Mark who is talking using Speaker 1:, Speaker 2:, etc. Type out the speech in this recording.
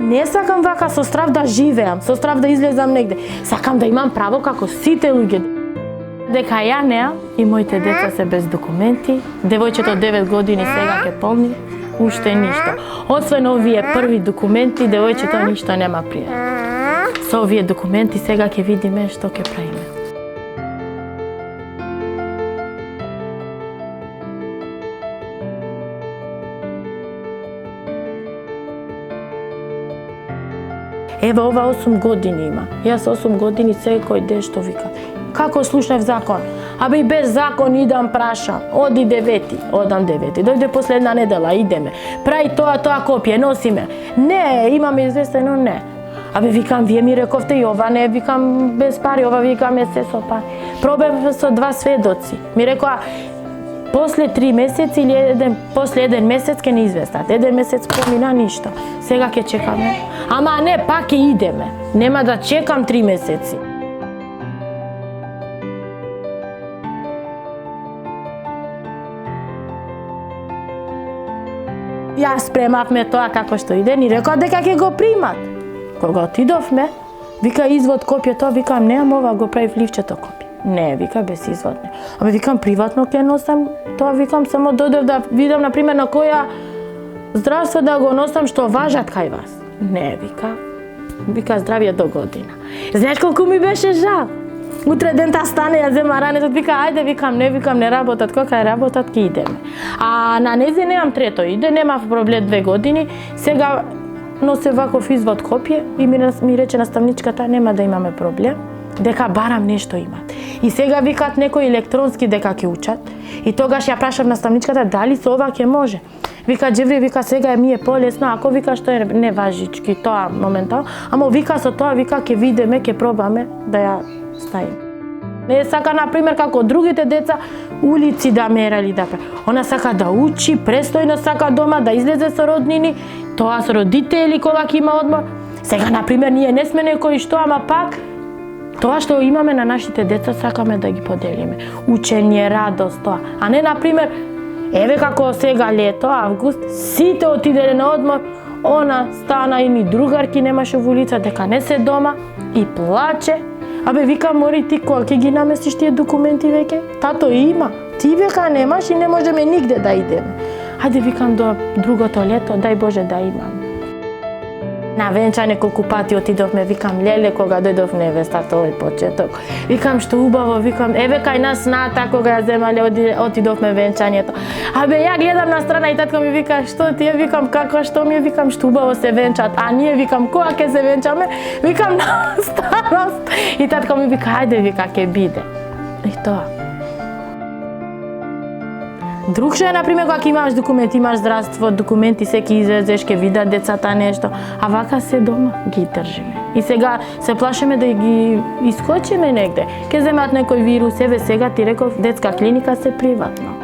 Speaker 1: Не сакам вака со страв да живеам, со страв да излезам негде. Сакам да имам право како сите луѓе. Дека ја неам и моите деца се без документи, девојчето 9 години сега ќе полни, уште ништо. Освен овие први документи, девојчето ништо нема пријат. Со овие документи сега ќе видиме што ќе правиме. Ева, ова 8 години има. Јас 8 години секој ден што вика. Како слушнав закон? Абе и без закон идам прашам. Оди 9, одам 9. Дојде последна недела, идеме. Прави тоа копие, носиме. Не, имаме известено, не. Абе викам, вие ми рековте и ова не, викам без пари, ова викаме се со пари. Пробев со 2 сведоци. Ми рекоа, после 3 месеци или после 1 месец ќе не известат. 1 месец помина ништо. Сега ќе чекаме. Ама не, пак ќе идеме. Нема да чекам 3 месеци. Јас спремавме тоа како што иде, ни рекоа дека ќе го примат. Кога отидовме, вика извод копие, тоа викам неам ова, го прави ливчето копие. Не, вика без извод не. Абе викам приватно ќе носам, тоа викам само додев да видам на пример на која здравство да го носам што важат кај вас. Не, вика здравје до година. Знаеш колку ми беше жал? Утре дента стане, ја зема ранецот, вика ајде, викам не работат, кога работат ќе идеме. А на незе немам трето иде, немав проблем 2 години, сега носе ваков извод копие и ми рече наставничката нема да имаме проблем, дека барам нешто имат. И сега викат некои електронски дека ќе учат и тогаш ја прашав наставничката дали со ова ќе може. Вика Джеври, вика сега ми е полесно, ако вика што е неважички тоа моментално, ама вика со тоа вика ќе видиме, ќе пробаме да ја ставиме. Не сака на пример како другите деца улици да мерали да прави. Она сака да учи, престојно сака дома да излезе со роднини, тоа со родители кога ќе има одмор. Сега на пример ние не сме некои што, ама пак тоа што имаме на нашите деца сакаме да ги поделиме. Учење, радост, тоа. А не на пример еве како сега лето, август, сите отиделе на одмор, она стана и ни другарки немаше во улица дека не се дома и плаче. Абе вика мори ти кога ќе ги наместиш тие документи веќе? Тато има. Ти века немаш и не можеме нигде да идеме. Хајде викам до другото лето, дај Боже да имам. На венчање колку пати отидовме, викам леле кога дојдов невестата овој почеток. Викам што убаво, викам еве кај нас Ната кога ја земале отидовме венчањето. Абе ја гледам на страна и татко ми вика што ти е, викам како што ми е, викам што убаво се венчат. А ние викам кога ќе се венчаме? Викам на старост. И татко ми вика ајде вика ќе биде. И тоа. Друг што е, например, кога имаш документи, имаш здравство, документи, секи излезеш, ќе видат децата нешто, а вака се дома ги држиме. И сега се плашиме да ги искочиме негде. Ќе земат некој вирус, еве сега ти реков, детска клиника се приватно.